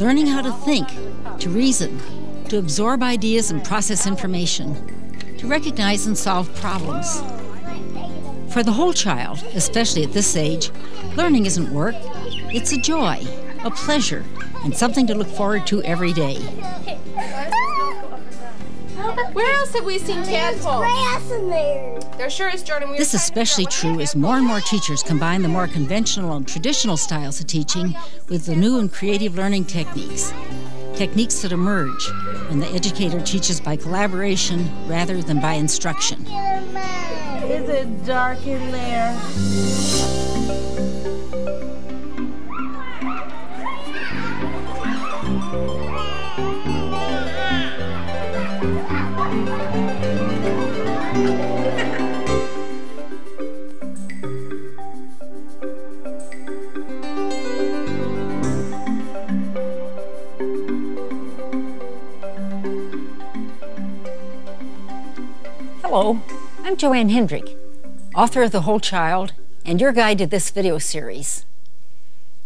learning how to think, to reason, to absorb ideas and process information, to recognize and solve problems. For the whole child, especially at this age, learning isn't work. It's a joy, a pleasure, and something to look forward to every day. Where else have we seen tadpoles? Grass in there. There sure is, Jordan. This is especially true as more and more teachers combine the more conventional and traditional styles of teaching with the new and creative learning techniques. Techniques that emerge when the educator teaches by collaboration rather than by instruction. Is it dark in there? Hello, I'm Joanne Hendrick, author of The Whole Child and your guide to this video series.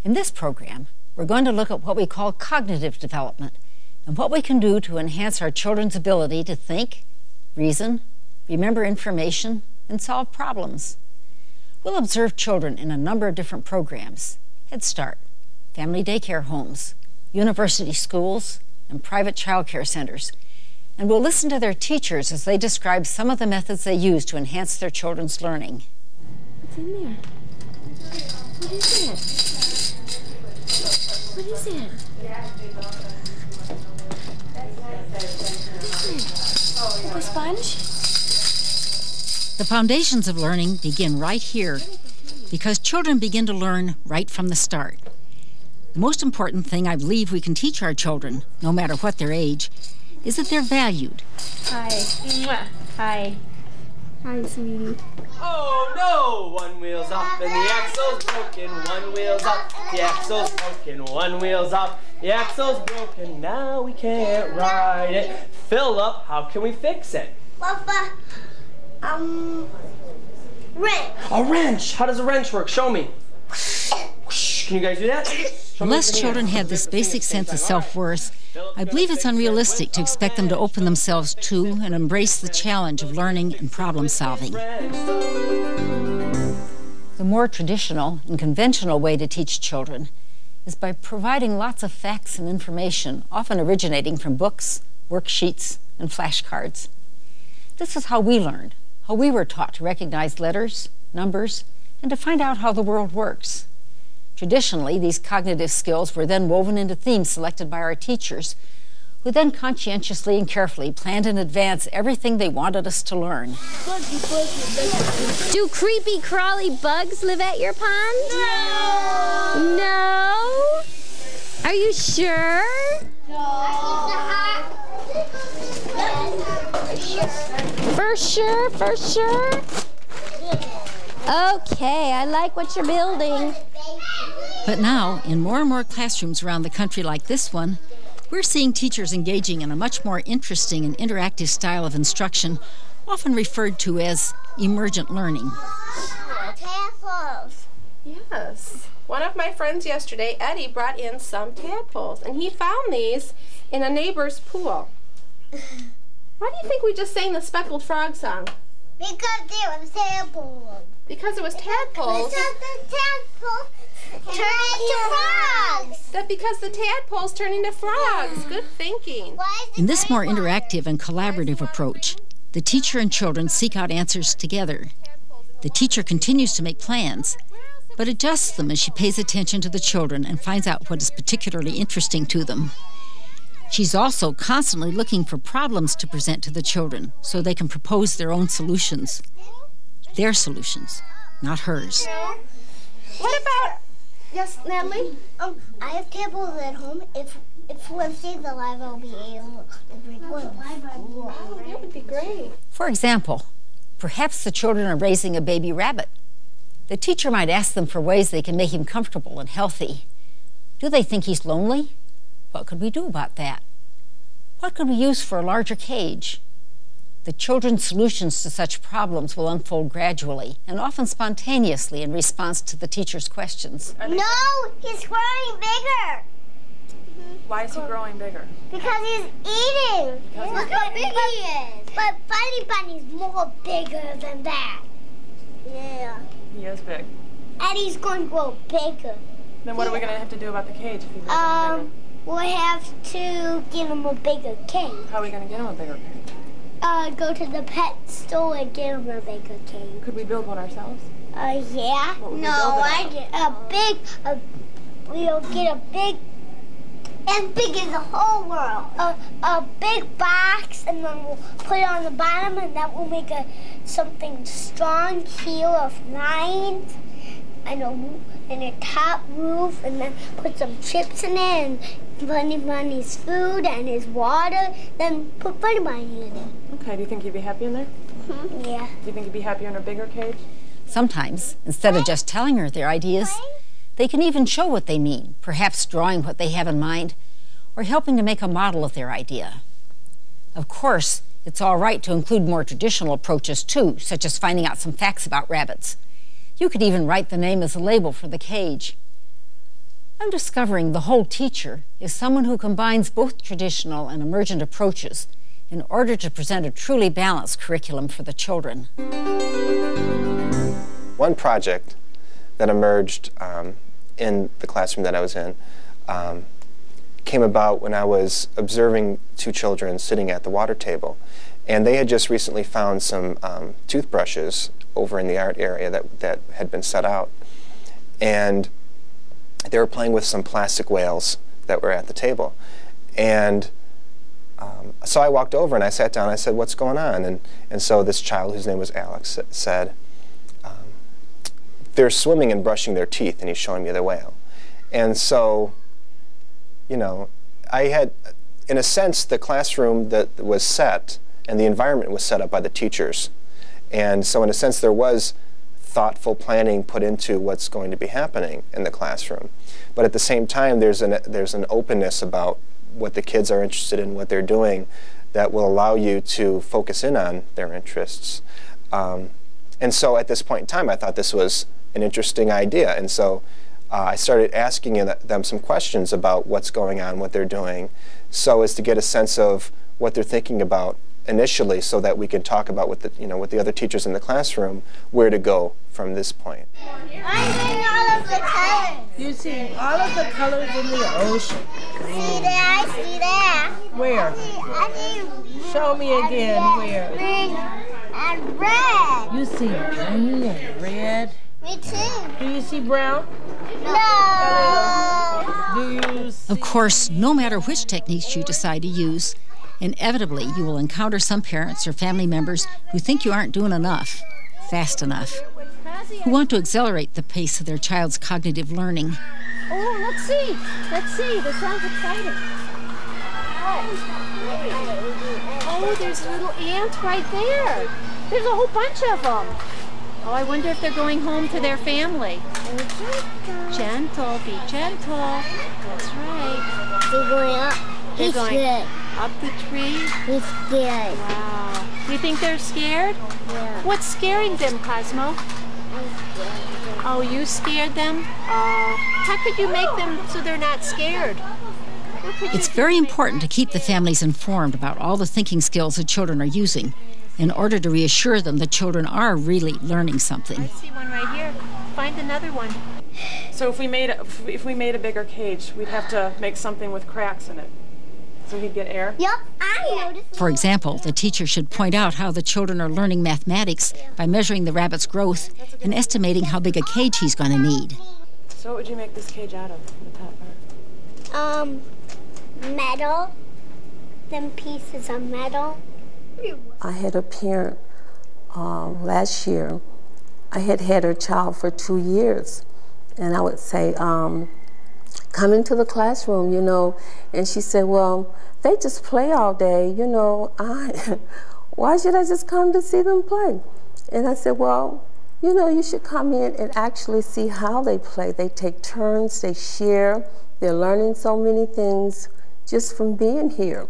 In this program, we're going to look at what we call cognitive development and what we can do to enhance our children's ability to think, reason, remember information, and solve problems. We'll observe children in a number of different programs: Head Start, family daycare homes, university schools, and private child care centers. And we'll listen to their teachers as they describe some of the methods they use to enhance their children's learning. What's in there? What is it? What is it? A sponge? The foundations of learning begin right here because children begin to learn right from the start. The most important thing I believe we can teach our children, no matter what their age, is that they're valued. Hi. Mwah. Hi. Hi, sweetie. Oh no! One wheel's up and the axle's broken. One wheel's up, the axle's broken. One wheel's up, the axle's broken. Now we can't ride it. Philip, how can we fix it? Papa, wrench. A wrench! How does a wrench work? Show me. Can you guys do that? Unless children have this basic sense of self-worth, I believe it's unrealistic to expect them to open themselves to and embrace the challenge of learning and problem solving. The more traditional and conventional way to teach children is by providing lots of facts and information, often originating from books, worksheets, and flashcards. This is how we learned, how we were taught to recognize letters, numbers, and to find out how the world works. Traditionally, these cognitive skills were then woven into themes selected by our teachers, who then conscientiously and carefully planned in advance everything they wanted us to learn. Do creepy, crawly bugs live at your pond? No. No? Are you sure? No. For sure, for sure? Okay, I like what you're building. But now, in more and more classrooms around the country like this one, we're seeing teachers engaging in a much more interesting and interactive style of instruction, often referred to as emergent learning. Tadpoles. Yes. One of my friends yesterday, Eddie, brought in some tadpoles, and he found these in a neighbor's pool. Why do you think we just sang the Speckled Frog song? Because it was tadpoles. Because it was tadpoles. Because the tadpoles turn into frogs. That because the tadpoles turn into frogs. Good thinking. In this more interactive and collaborative approach, the teacher and children seek out answers together. The teacher continues to make plans, but adjusts them as she pays attention to the children and finds out what is particularly interesting to them. She's also constantly looking for problems to present to the children so they can propose their own solutions. Their solutions, not hers. What about... Yes, Natalie? I have tables at home. If Wednesday's alive, I'll be able to bring one. Oh, that would be great. For example, perhaps the children are raising a baby rabbit. The teacher might ask them for ways they can make him comfortable and healthy. Do they think he's lonely? What could we do about that? What could we use for a larger cage? The children's solutions to such problems will unfold gradually and often spontaneously in response to the teacher's questions. No, he's growing bigger. Why is he growing bigger? Because he's eating. Look how big he is. But Funny Bunny's more bigger than that. Yeah. He is big. And he's going to grow bigger. Then what are we going to have to do about the cage if he grows bigger? We'll have to get him a bigger cage. How are we going to get him a bigger cage? Go to the pet store and get him a bigger cage. Could we build one ourselves? Yeah. What would we No, build it out? we'll get a big, as big as the whole world. A big box, and then we'll put it on the bottom, and that will make something strong here of lines, and a top roof, and then put some chips in it, and Funny Bunny's food and his water, then put Funny Bunny in it. Okay, do you think he'd be happy in there? Yeah. Do you think he'd be happier in a bigger cage? Sometimes, instead of just telling her their ideas, they can even show what they mean, perhaps drawing what they have in mind, or helping to make a model of their idea. Of course, it's all right to include more traditional approaches too, such as finding out some facts about rabbits. You could even write the name as a label for the cage. I'm discovering the whole teacher is someone who combines both traditional and emergent approaches in order to present a truly balanced curriculum for the children. One project that emerged in the classroom that I was in came about when I was observing two children sitting at the water table. And they had just recently found some toothbrushes over in the art area that had been set out. And they were playing with some plastic whales that were at the table. And so I walked over and I sat down and I said, "What's going on?" And so this child, whose name was Alex, said, "They're swimming and brushing their teeth," and he's showing me the whale. And so, you know, I had, in a sense, the classroom that was set and the environment was set up by the teachers. And so in a sense there was thoughtful planning put into what's going to be happening in the classroom. But at the same time there's an openness about what the kids are interested in, what they're doing, that will allow you to focus in on their interests. And so at this point in time I thought this was an interesting idea, and so I started asking them some questions about what's going on, what they're doing, so as to get a sense of what they're thinking about initially, so that we can talk about with the other teachers in the classroom where to go from this point. I'm seeing all of the colors. You see all of the colors in the ocean. See there, I see there. Where? I see Show me again where. green and red. You see green and red. Me too. Do you see brown? No. Do you see? Of course, no matter which techniques you decide to use, inevitably you will encounter some parents or family members who think you aren't doing enough, fast enough, who want to accelerate the pace of their child's cognitive learning. Oh, let's see. Let's see. This sounds exciting. Oh, there's a little ant right there. There's a whole bunch of them. Oh, I wonder if they're going home to their family. Gentle, be gentle. That's right. They're going up. They're He's going good. up the tree. He's scared. Wow. You think they're scared? Yeah. What's scaring them, Cosmo? Oh, you scared them? How could you make them so they're not scared? It's very important to keep the families informed about all the thinking skills the children are using in order to reassure them the children are really learning something. I see one right here. Find another one. So if we made a bigger cage, we'd have to make something with cracks in it, so he'd get air. Yep, I noticed. For example, the teacher should point out how the children are learning mathematics by measuring the rabbit's growth and estimating how big a cage he's going to need. So what would you make this cage out of, the top part? Metal. Them pieces of metal. I had a parent last year. I had her child for 2 years, and I would say, come into the classroom, you know, and she said, well, they just play all day, you know, why should I just come to see them play? And I said, well, you know, you should come in and actually see how they play. They take turns, they share, they're learning so many things just from being here.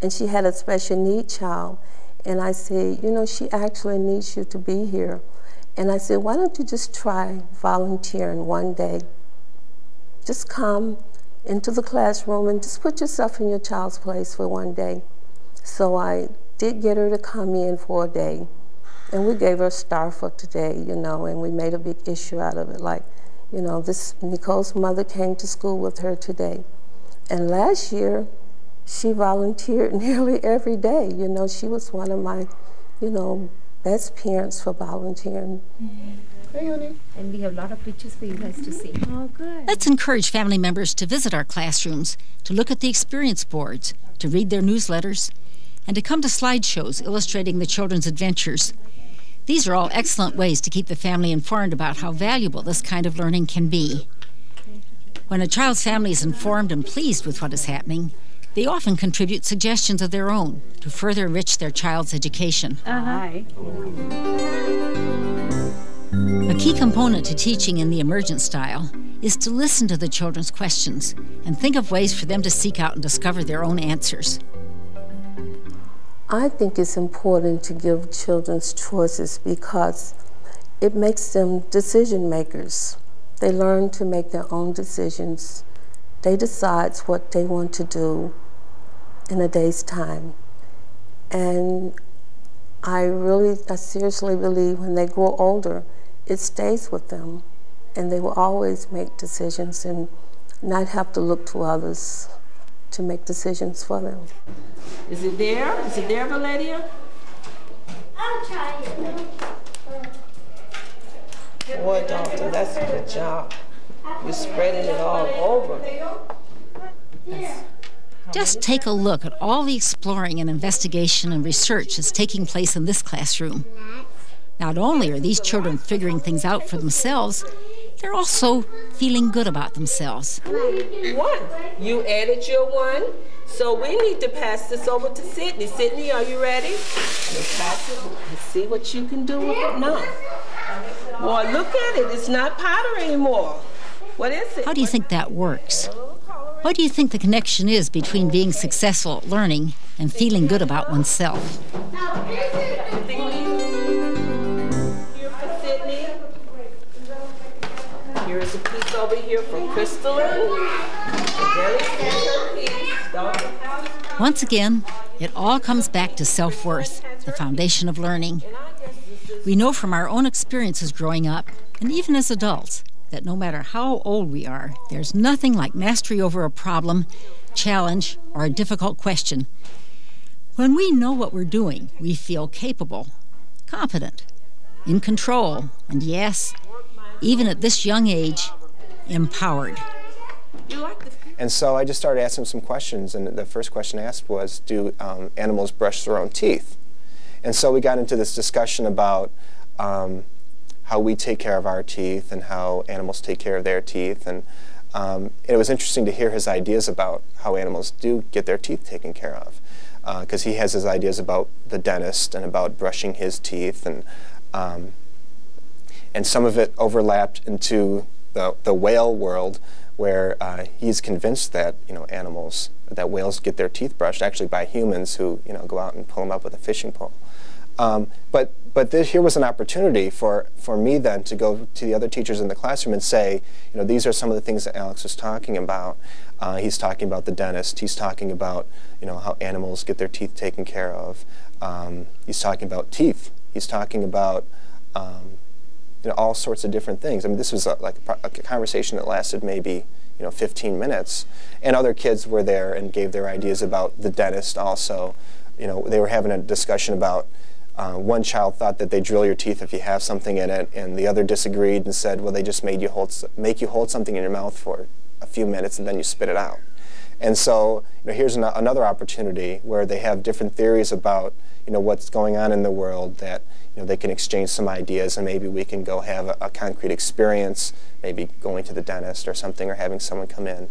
And she had a special need child, and I said, you know, she actually needs you to be here. And I said, why don't you just try volunteering one day? Just come into the classroom and just put yourself in your child's place for one day. So I did get her to come in for a day, and we gave her a star for today, you know, and we made a big issue out of it. Like, you know, this Nicole's mother came to school with her today. And last year, she volunteered nearly every day. You know, she was one of my, you know, best parents for volunteering. Hey, honey. And we have a lot of pictures for you guys to see. Oh, good. Let's encourage family members to visit our classrooms, to look at the experience boards, to read their newsletters, and to come to slideshows illustrating the children's adventures. These are all excellent ways to keep the family informed about how valuable this kind of learning can be. When a child's family is informed and pleased with what is happening, they often contribute suggestions of their own to further enrich their child's education. Hi. A key component to teaching in the emergent style is to listen to the children's questions and think of ways for them to seek out and discover their own answers. I think it's important to give children choices because it makes them decision makers. They learn to make their own decisions. They decide what they want to do in a day's time. And I seriously believe when they grow older, it stays with them. And they will always make decisions and not have to look to others to make decisions for them. Is it there? Is it there, Valeria? I'll try it. Boy, doctor, that's a good job. You're spreading it all over. Just take a look at all the exploring and investigation and research that's taking place in this classroom. Not only are these children figuring things out for themselves, they're also feeling good about themselves. 1. You added your 1. So we need to pass this over to Sydney. Sydney, are you ready? Let's pass it and see what you can do with it now. Boy, look at it. It's not powder anymore. What is it? How do you think that works? What do you think the connection is between being successful at learning and feeling good about oneself? Here for Sydney. Here's a piece over here from Crystalline. Once again, it all comes back to self-worth, the foundation of learning. We know from our own experiences growing up, and even as adults, that no matter how old we are, there's nothing like mastery over a problem, challenge, or a difficult question. When we know what we're doing, we feel capable, competent, in control, and yes, even at this young age, empowered. And so I just started asking some questions, and the first question I asked was, do animals brush their own teeth? And so we got into this discussion about how we take care of our teeth and how animals take care of their teeth. And it was interesting to hear his ideas about how animals do get their teeth taken care of. Because he has his ideas about the dentist and about brushing his teeth. And some of it overlapped into the whale world, where he's convinced that that whales get their teeth brushed actually by humans who go out and pull them up with a fishing pole. But here was an opportunity for me then to go to the other teachers in the classroom and say, these are some of the things that Alex was talking about. He's talking about the dentist. He's talking about how animals get their teeth taken care of. He's talking about teeth. He's talking about all sorts of different things. I mean, this was like a conversation that lasted maybe 15 minutes, and other kids were there and gave their ideas about the dentist also. They were having a discussion about one child thought that they drill your teeth if you have something in it, and the other disagreed and said, well, they just make you hold something in your mouth for a few minutes and then you spit it out. And so here's another opportunity where they have different theories about what's going on in the world, that they can exchange some ideas, and maybe we can go have a concrete experience, maybe going to the dentist or something, or having someone come in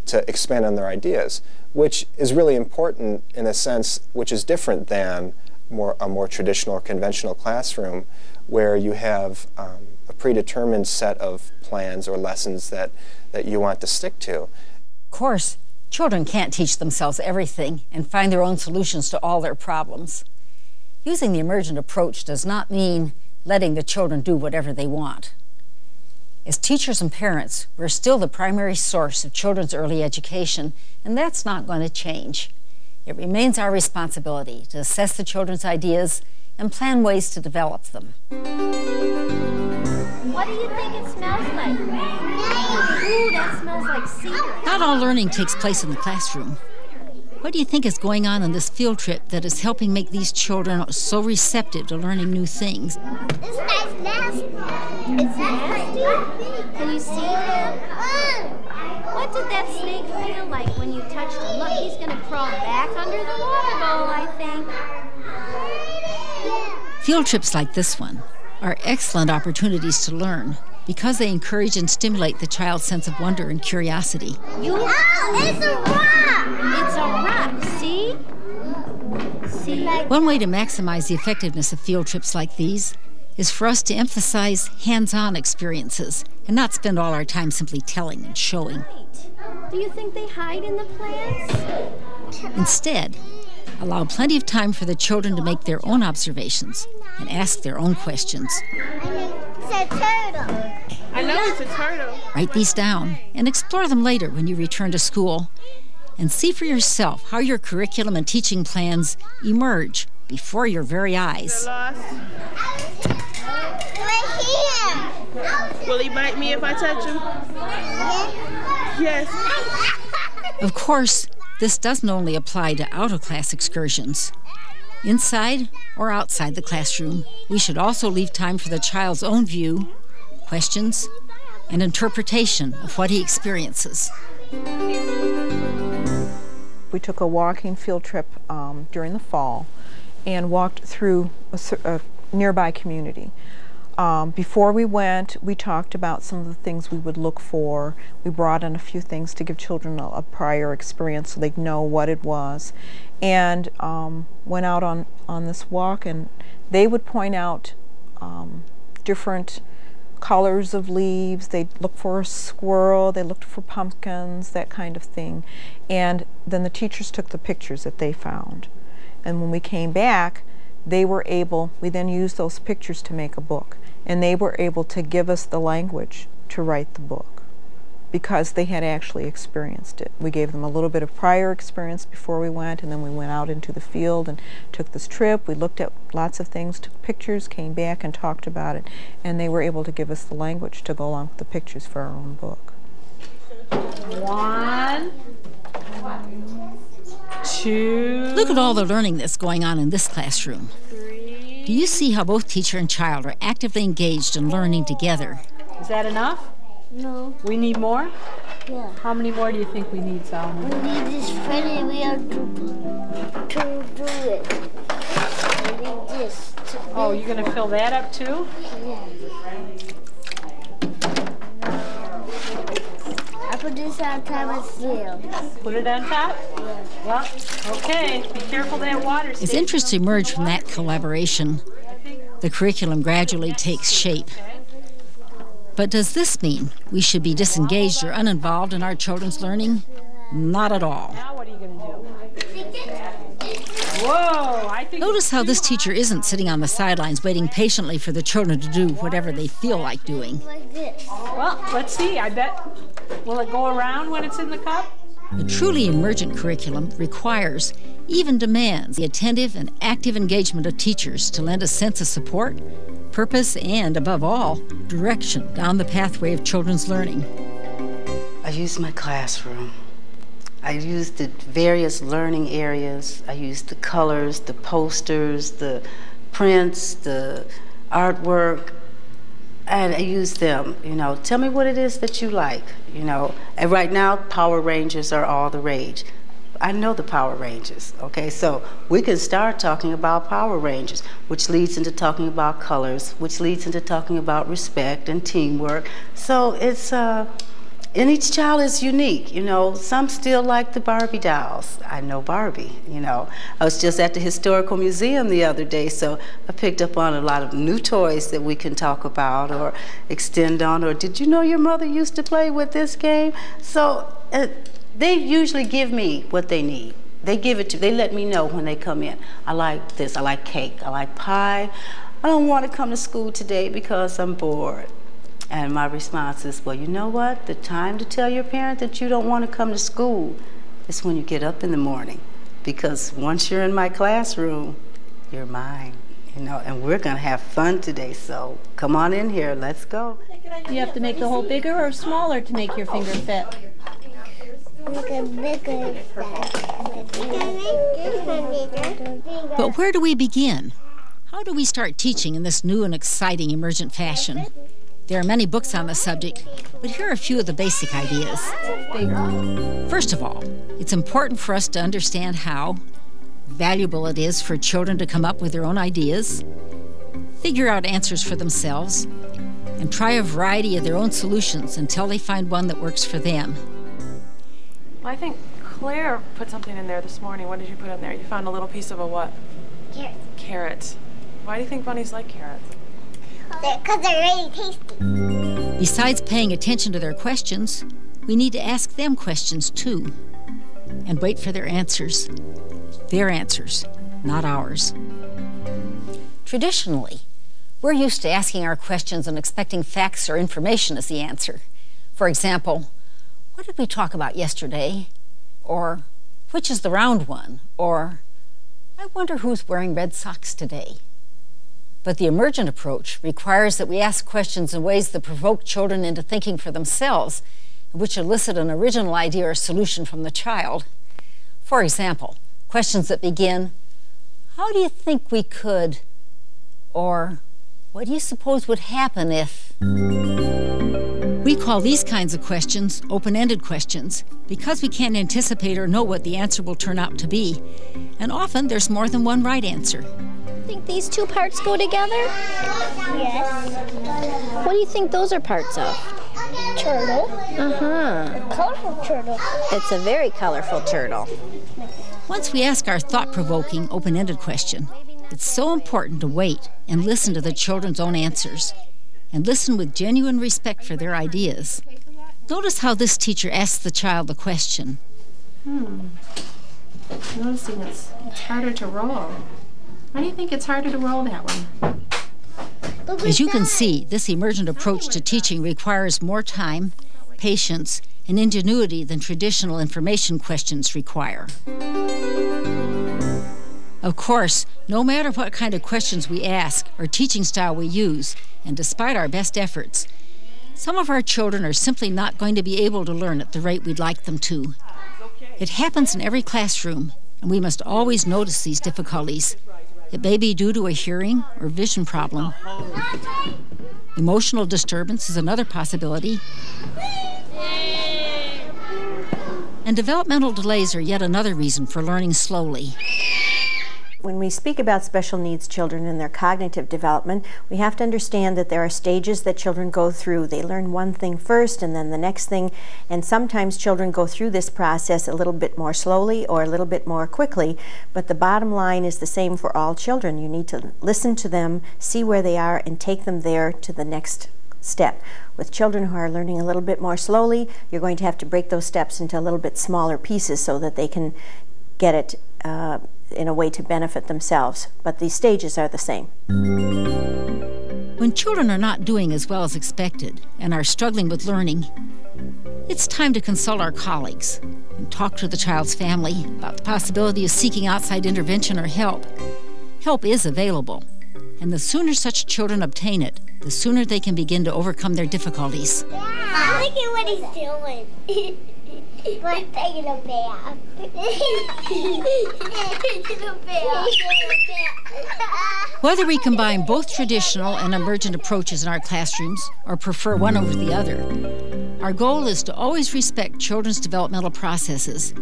to expand on their ideas, which is really important in a sense, which is different than a more traditional or conventional classroom, where you have a predetermined set of plans or lessons that you want to stick to. Of course, children can't teach themselves everything and find their own solutions to all their problems. Using the emergent approach does not mean letting the children do whatever they want. As teachers and parents, we're still the primary source of children's early education, and that's not going to change. It remains our responsibility to assess the children's ideas and plan ways to develop them. What do you think it smells like? Ooh, that smells like cedar. Not all learning takes place in the classroom. What do you think is going on in this field trip that is helping make these children so receptive to learning new things? This guy's nasty. It's nasty? Can you see him? What did that snake feel like when you touched him? Look, he's going to crawl back under the water bowl, I think. Field trips like this one are excellent opportunities to learn because they encourage and stimulate the child's sense of wonder and curiosity. Oh, it's a rock! It's a rock, see? See? One way to maximize the effectiveness of field trips like these is for us to emphasize hands-on experiences and not spend all our time simply telling and showing. Do you think they hide in the plants? Instead, allow plenty of time for the children to make their own observations and ask their own questions. It's a turtle. I know it's a turtle. Write these down and explore them later when you return to school, and see for yourself how your curriculum and teaching plans emerge before your very eyes. Right here. Will he bite me if I touch him? Yes. Of course, this doesn't only apply to out-of-class excursions. Inside or outside the classroom, we should also leave time for the child's own view, questions, and interpretation of what he experiences. We took a walking field trip during the fall and walked through a nearby community. Before we went, we talked about some of the things we would look for. We brought in a few things to give children a prior experience so they know what it was. And went out on this walk, and they would point out different colors of leaves. They'd look for a squirrel, they looked for pumpkins, that kind of thing. And then the teachers took the pictures that they found. And when we came back, we then used those pictures to make a book. And they were able to give us the language to write the book because they had actually experienced it. We gave them a little bit of prior experience before we went, and then we went out into the field and took this trip. We looked at lots of things, took pictures, came back and talked about it, and they were able to give us the language to go along with the pictures for our own book. 1, 2. Look at all the learning that's going on in this classroom. 3. Do you see how both teacher and child are actively engaged in learning together? Is that enough? No. We need more? Yeah. How many more do you think we need, Solomon? We need this Freddy wheel to do it. We need this. Oh, you're going to fill that up too? Yeah. I put this on top of seal. Put it on top? Yeah. Well, okay. Be careful that water stays. As interests emerge from that collaboration, the curriculum gradually takes shape. But does this mean we should be disengaged or uninvolved in our children's learning? Not at all. Now what are you going to do? Whoa! I think. Notice how this teacher isn't sitting on the sidelines waiting patiently for the children to do whatever they feel like doing. Like this. Well, let's see. I bet. Will it go around when it's in the cup? A truly emergent curriculum requires, even demands, the attentive and active engagement of teachers to lend a sense of support, purpose, and, above all, direction down the pathway of children's learning. I used my classroom. I used the various learning areas. I used the colors, the posters, the prints, the artwork, and I used them, tell me what it is that you like, And right now, Power Rangers are all the rage. I know the Power Rangers, okay? So we can start talking about Power Rangers, which leads into talking about colors, which leads into talking about respect and teamwork. So it's, and each child is unique, Some still like the Barbie dolls. I know Barbie, I was just at the Historical Museum the other day, so I picked up on a lot of new toys that we can talk about or extend on, or did you know your mother used to play with this game? So they usually give me what they need. They give it to, they let me know when they come in. I like this, I like cake, I like pie. I don't want to come to school today because I'm bored. And my response is, well, you know what? The time to tell your parent that you don't want to come to school is when you get up in the morning. Because once you're in my classroom, you're mine, you know, and we're going to have fun today. So come on in here. Let's go. Do you have to make the hole bigger or smaller to make your finger fit? But where do we begin? How do we start teaching in this new and exciting emergent fashion? There are many books on the subject, but here are a few of the basic ideas. First of all, it's important for us to understand how valuable it is for children to come up with their own ideas, figure out answers for themselves, and try a variety of their own solutions until they find one that works for them. Well, I think Claire put something in there this morning. What did you put in there? You found a little piece of a what? Carrot. Carrot. Why do you think bunnies like carrots? Because they're really tasty. Besides paying attention to their questions, we need to ask them questions too, and wait for their answers. Their answers, not ours. Traditionally, we're used to asking our questions and expecting facts or information as the answer. For example, what did we talk about yesterday? Or, which is the round one? Or, I wonder who's wearing red socks today? But the emergent approach requires that we ask questions in ways that provoke children into thinking for themselves, which elicit an original idea or solution from the child. For example, questions that begin, how do you think we could? Or, what do you suppose would happen if? We call these kinds of questions open-ended questions because we can't anticipate or know what the answer will turn out to be. And often there's more than one right answer. Think these two parts go together? Yes. What do you think those are parts of? Turtle. Uh-huh. Colorful turtle. It's a very colorful turtle. Once we ask our thought-provoking, open-ended question, it's so important to wait and listen to the children's own answers, and listen with genuine respect for their ideas. Notice how this teacher asks the child the question. Noticing it's harder to roll. Why do you think it's harder to roll that one? As you can see, this emergent approach to teaching requires more time, patience, and ingenuity than traditional information questions require. Of course, no matter what kind of questions we ask or teaching style we use, and despite our best efforts, some of our children are simply not going to be able to learn at the rate we'd like them to. It happens in every classroom, and we must always notice these difficulties. It may be due to a hearing or vision problem. Emotional disturbance is another possibility. And developmental delays are yet another reason for learning slowly. When we speak about special needs children and their cognitive development, we have to understand that there are stages that children go through. They learn one thing first and then the next thing, and sometimes children go through this process a little bit more slowly or a little bit more quickly, but the bottom line is the same for all children. You need to listen to them, see where they are, and take them there to the next step. With children who are learning a little bit more slowly, you're going to have to break those steps into a little bit smaller pieces so that they can get it in a way to benefit themselves, but these stages are the same. When children are not doing as well as expected and are struggling with learning, it's time to consult our colleagues and talk to the child's family about the possibility of seeking outside intervention or help. Help is available, and the sooner such children obtain it, the sooner they can begin to overcome their difficulties. Yeah, look at what he's doing. We're taking a bath. Whether we combine both traditional and emergent approaches in our classrooms or prefer one over the other, our goal is to always respect children's developmental processes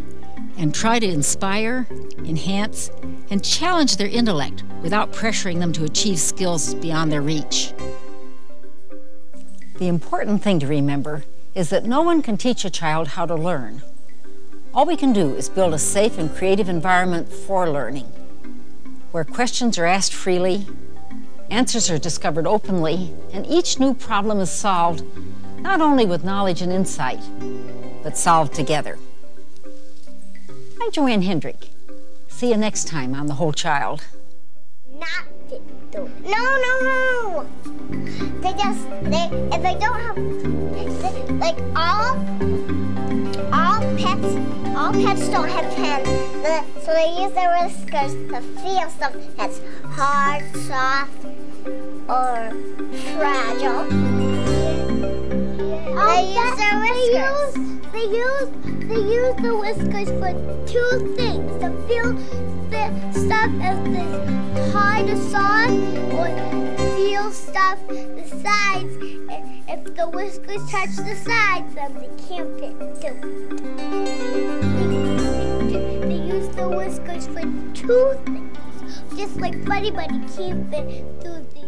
and try to inspire, enhance, and challenge their intellect without pressuring them to achieve skills beyond their reach. The important thing to remember is that no one can teach a child how to learn. All we can do is build a safe and creative environment for learning, where questions are asked freely, answers are discovered openly, and each new problem is solved not only with knowledge and insight, but solved together. I'm Joanne Hendrick. See you next time on The Whole Child. Not no. if they don't have, like all pets don't have hands, so they use their whiskers to feel stuff that's hard, soft, or fragile. They use their whiskers. They use the whiskers for two things: to feel the stuff if it's hard or soft, or feel stuff the sides. If the whiskers touch the sides, then they can't fit too. They use the whiskers for two things, just like Buddy Buddy can't fit through these.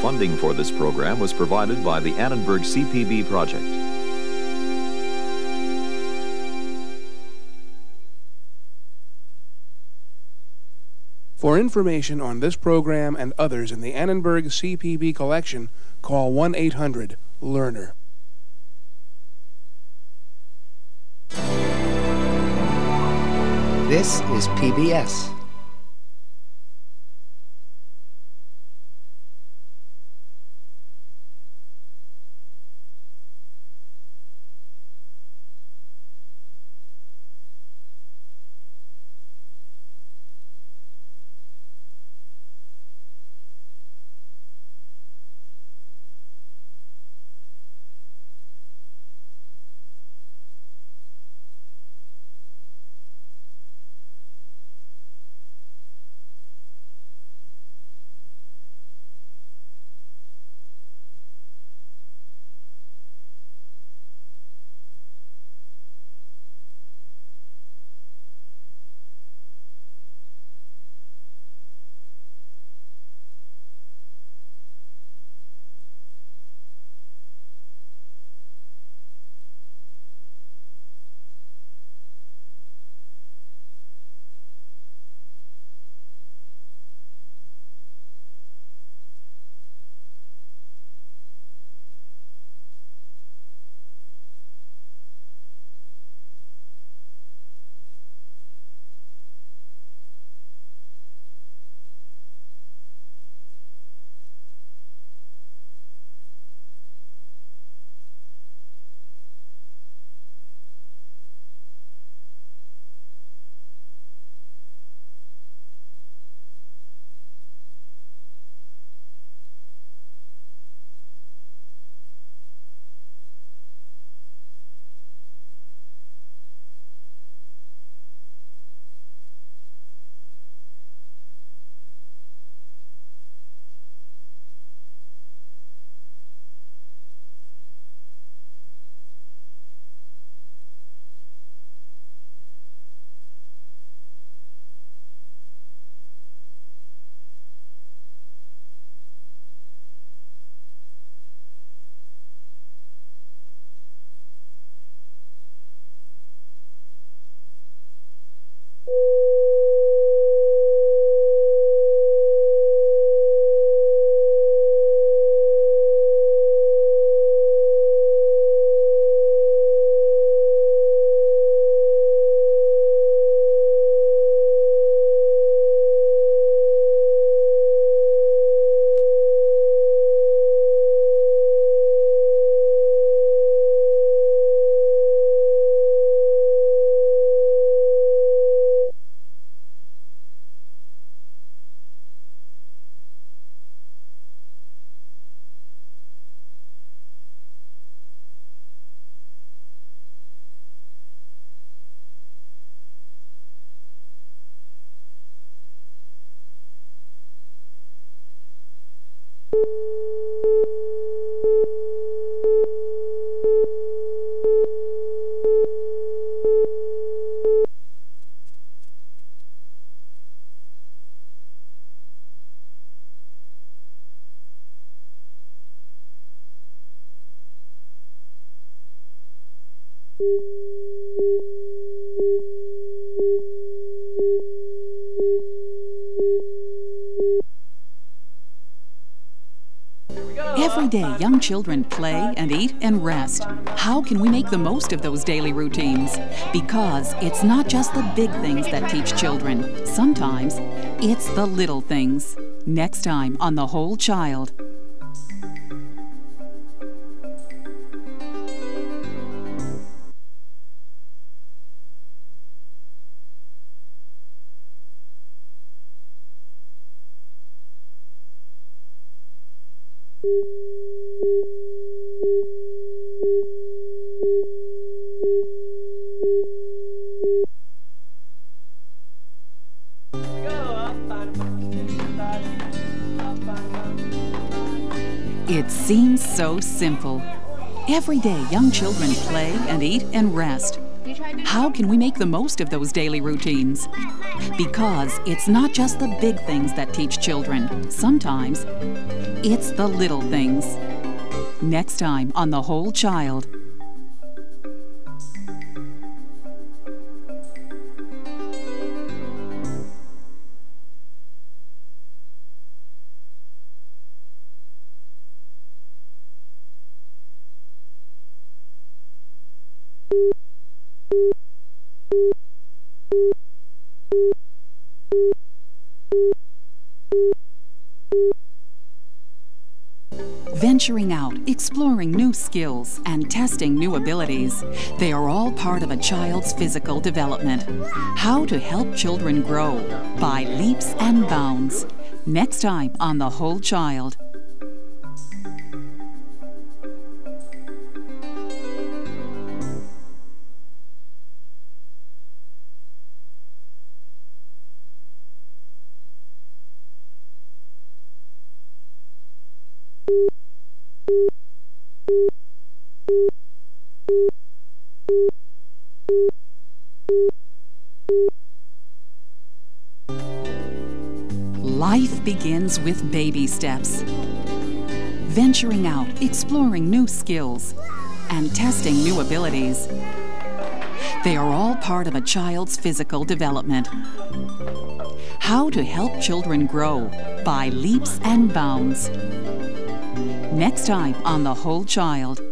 Funding for this program was provided by the Annenberg CPB Project. For information on this program and others in the Annenberg CPB collection, call 1-800-LEARNER. This is PBS. Every day, young children play and eat and rest. How can we make the most of those daily routines? Because it's not just the big things that teach children. Sometimes it's the little things. Next time on The Whole Child. It seems so simple. Every day, young children play and eat and rest. How can we make the most of those daily routines? Because it's not just the big things that teach children. Sometimes it's the little things. Next time on The Whole Child. Venturing out, exploring new skills, and testing new abilities. They are all part of a child's physical development. How to help children grow by leaps and bounds. Next time on The Whole Child. Life begins with baby steps. Venturing out, exploring new skills, and testing new abilities. They are all part of a child's physical development. How to help children grow by leaps and bounds. Next time on The Whole Child.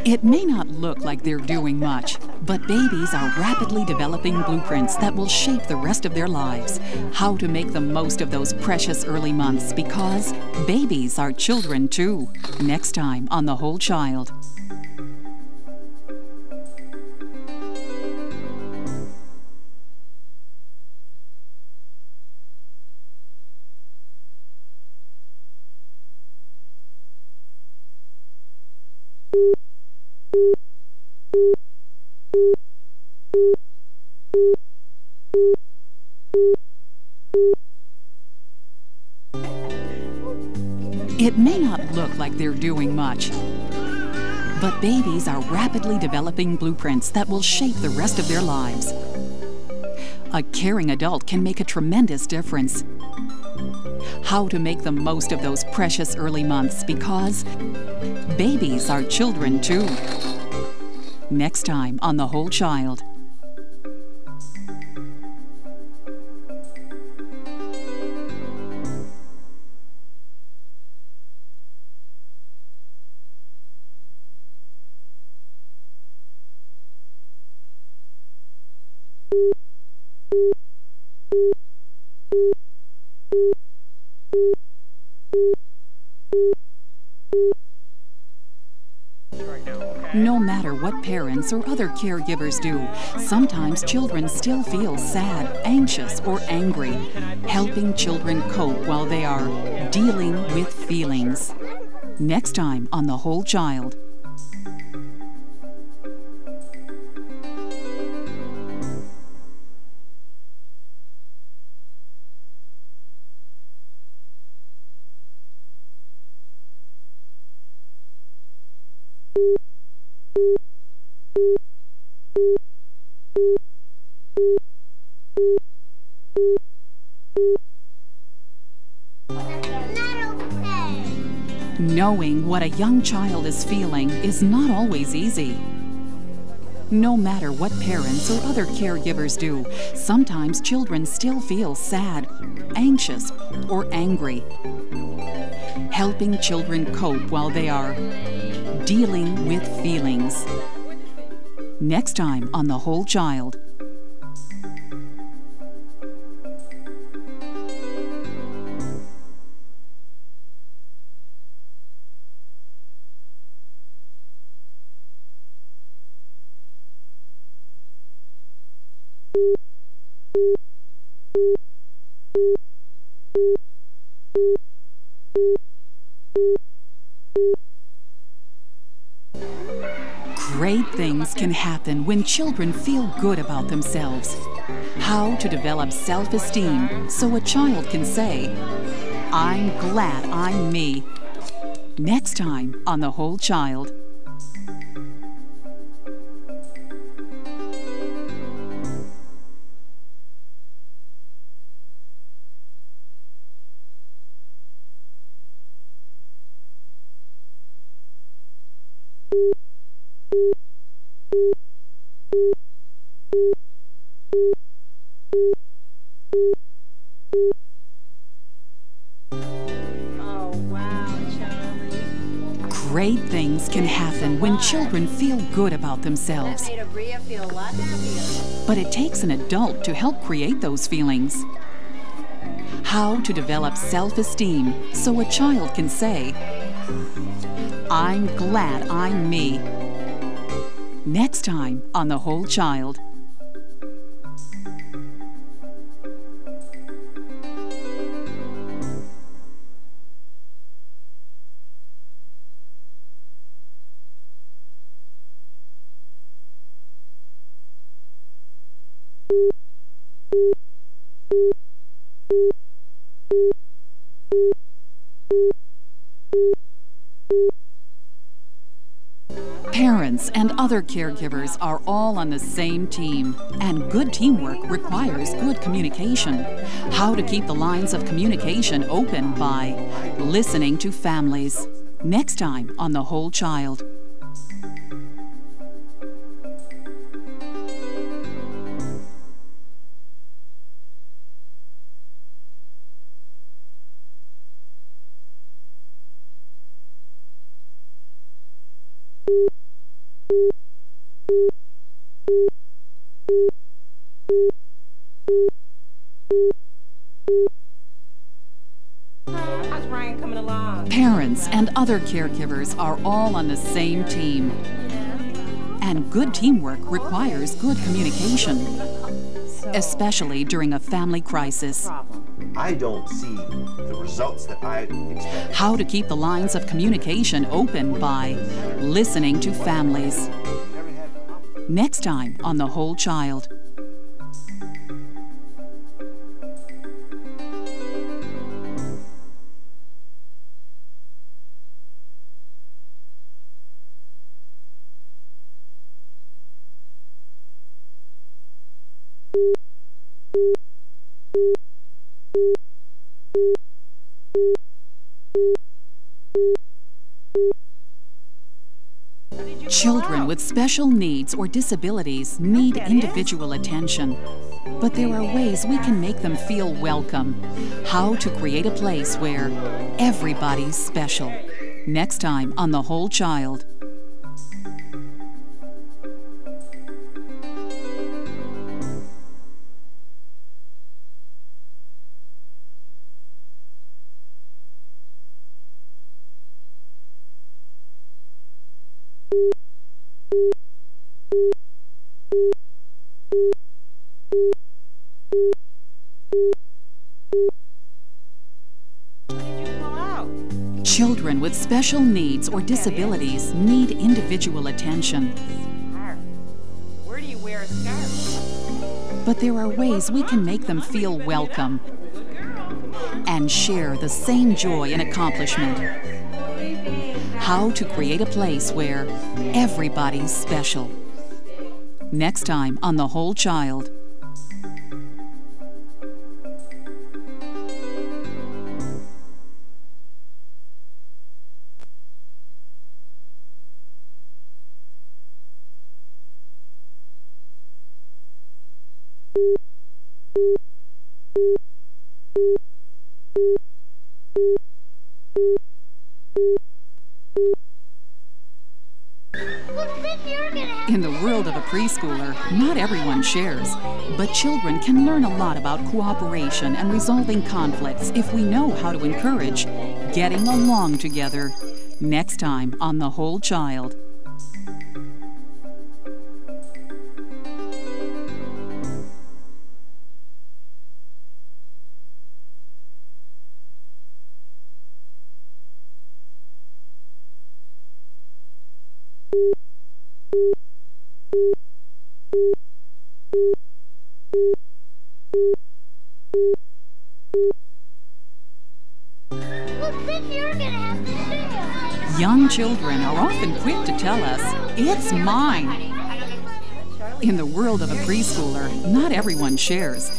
It may not look like they're doing much, but babies are rapidly developing blueprints that will shape the rest of their lives. How to make the most of those precious early months, because babies are children too. Next time on The Whole Child. It may not look like they're doing much, but babies are rapidly developing blueprints that will shape the rest of their lives. A caring adult can make a tremendous difference. How to make the most of those precious early months, because babies are children too. Next time on The Whole Child. No matter what parents or other caregivers do, sometimes children still feel sad, anxious, or angry. Helping children cope while they are dealing with feelings. Next time on The Whole Child. Knowing what a young child is feeling is not always easy. No matter what parents or other caregivers do, sometimes children still feel sad, anxious, or angry. Helping children cope while they are dealing with feelings. Next time on The Whole Child. Great things can happen when children feel good about themselves. How to develop self-esteem so a child can say, "I'm glad I'm me." Next time on The Whole Child. Great things can happen when children feel good about themselves. That made Abria feel a lot happier. But it takes an adult to help create those feelings. How to develop self-esteem so a child can say, "I'm glad I'm me." Next time on The Whole Child. Parents and other caregivers are all on the same team, and good teamwork requires good communication. How to keep the lines of communication open by listening to families. Next time on The Whole Child. How's Ryan coming along? Parents and other caregivers are all on the same team. And good teamwork requires good communication, especially during a family crisis. I don't see the results that I expect. How to keep the lines of communication open by listening to families. Next time on The Whole Child. Children with special needs or disabilities need individual attention. But there are ways we can make them feel welcome. How to create a place where everybody's special. Next time on The Whole Child. Children with special needs or disabilities need individual attention. Where do you wear a scarf? But there are ways we can make them feel welcome and share the same joy and accomplishment. How to create a place where everybody's special. Next time on The Whole Child. In the world of a preschooler, not everyone shares, but children can learn a lot about cooperation and resolving conflicts if we know how to encourage getting along together. Next time on The Whole Child. Young children are often quick to tell us, "It's mine." In the world of a preschooler, not everyone shares.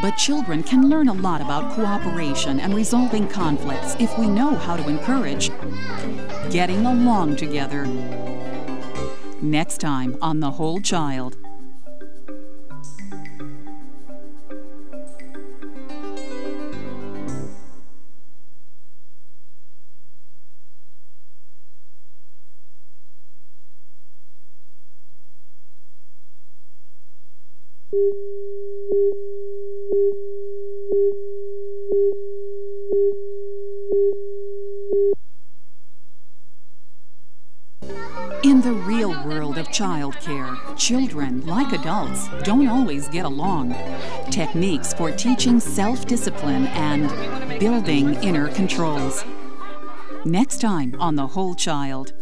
But children can learn a lot about cooperation and resolving conflicts if we know how to encourage getting along together. Next time on The Whole Child. In the real world of childcare, children, like adults, don't always get along. Techniques for teaching self-discipline and building inner controls. Next time on The Whole Child.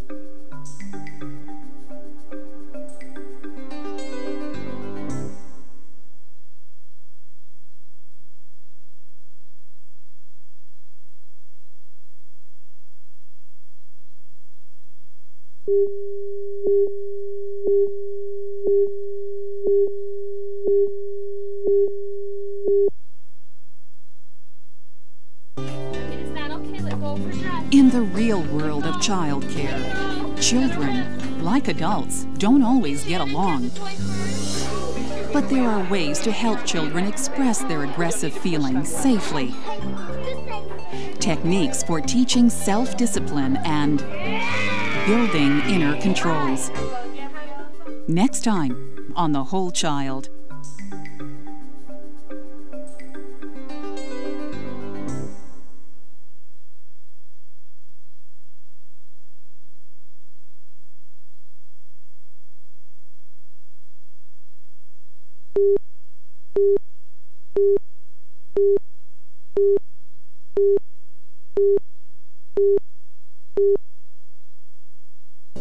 In the real world of childcare, children, like adults, don't always get along. But there are ways to help children express their aggressive feelings safely. Techniques for teaching self-discipline and building inner controls. Next time on The Whole Child.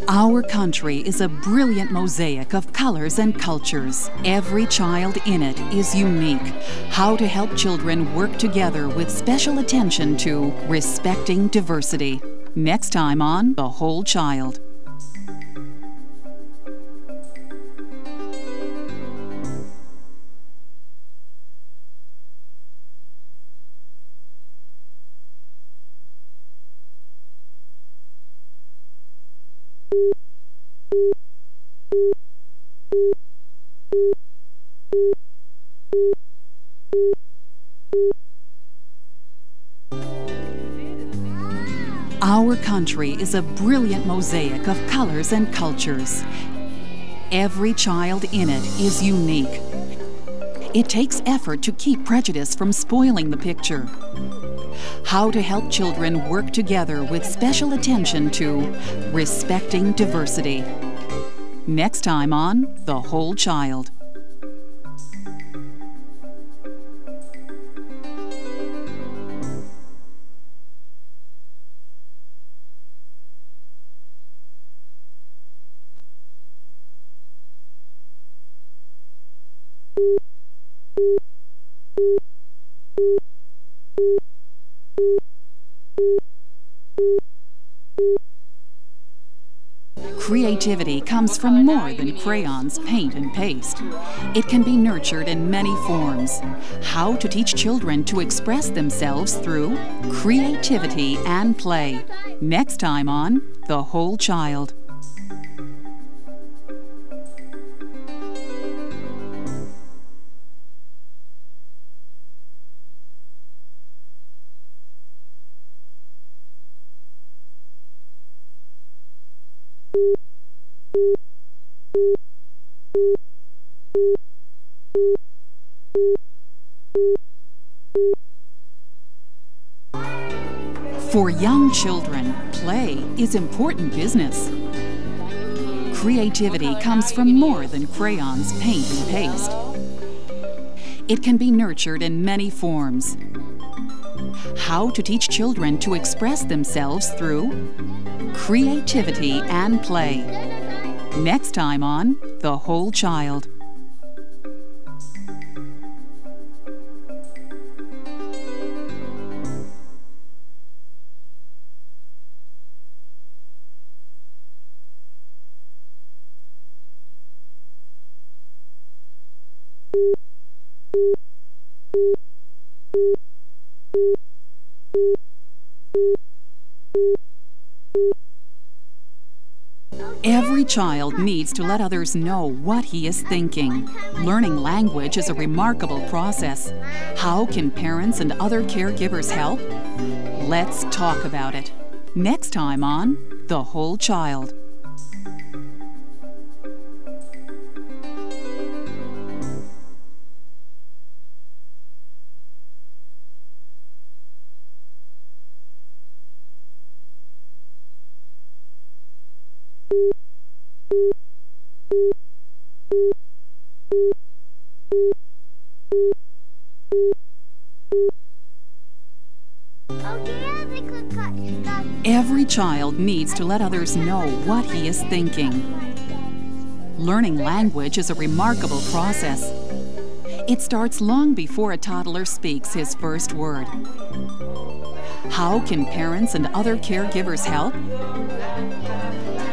Our country is a brilliant mosaic of colors and cultures. Every child in it is unique. How to help children work together with special attention to respecting diversity. Next time on The Whole Child. Our country is a brilliant mosaic of colors and cultures. Every child in it is unique. It takes effort to keep prejudice from spoiling the picture. How to help children work together with special attention to respecting diversity. Next time on The Whole Child. Creativity comes from more than crayons, paint, and paste. It can be nurtured in many forms. How to teach children to express themselves through creativity and play. Next time on The Whole Child. For young children, play is important business. Creativity comes from more than crayons, paint, and paste. It can be nurtured in many forms. How to teach children to express themselves through creativity and play. Next time on The Whole Child. Every child needs to let others know what he is thinking. Learning language is a remarkable process. How can parents and other caregivers help? Let's talk about it. Next time on The Whole Child. Every child needs to let others know what he is thinking. Learning language is a remarkable process. It starts long before a toddler speaks his first word. How can parents and other caregivers help?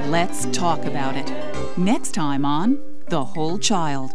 Let's talk about it. Next time on The Whole Child.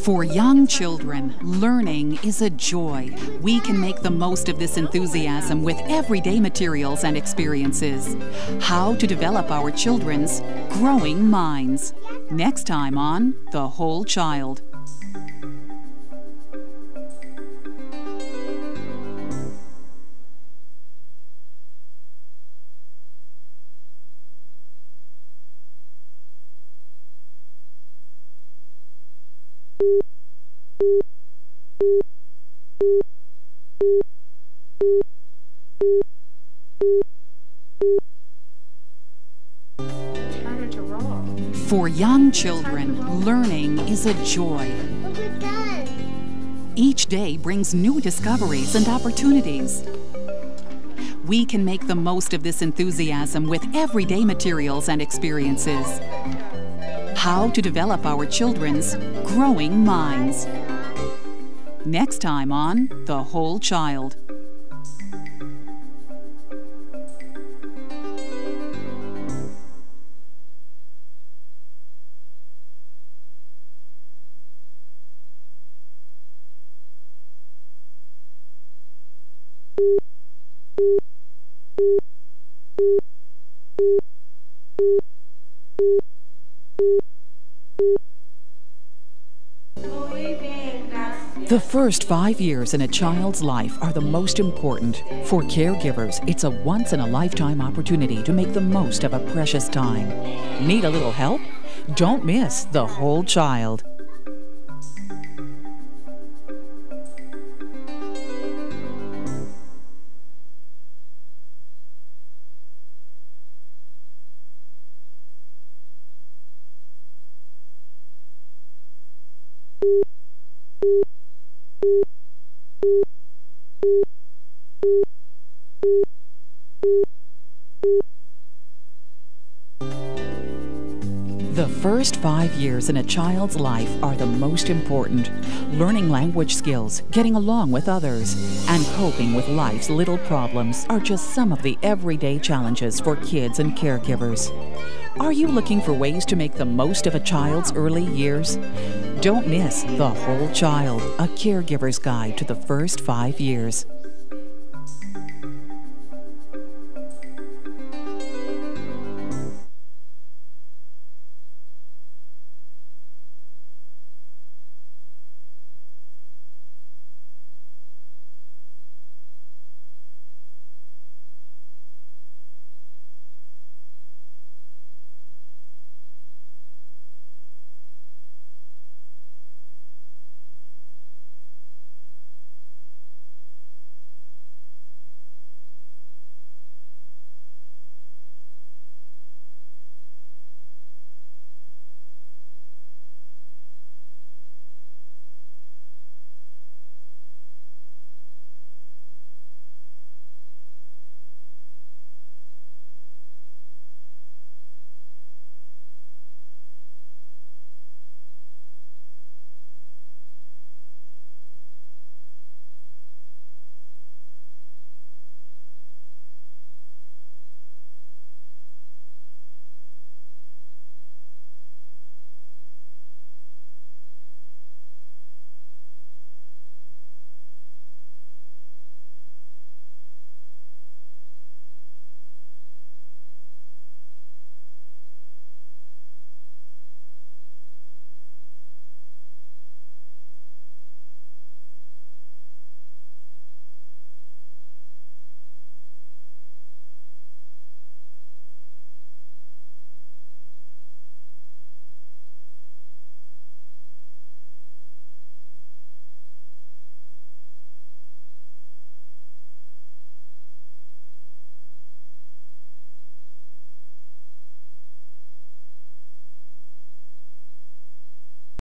For young children, learning is a joy. We can make the most of this enthusiasm with everyday materials and experiences. How to develop our children's growing minds. Next time on The Whole Child. For young children, learning is a joy. Each day brings new discoveries and opportunities. We can make the most of this enthusiasm with everyday materials and experiences. How to develop our children's growing minds. Next time on The Whole Child. The first 5 years in a child's life are the most important. For caregivers, it's a once-in-a-lifetime opportunity to make the most of a precious time. Need a little help? Don't miss The Whole Child. The first 5 years in a child's life are the most important. Learning language skills, getting along with others, and coping with life's little problems are just some of the everyday challenges for kids and caregivers. Are you looking for ways to make the most of a child's early years? Don't miss The Whole Child, a caregiver's guide to the first 5 years.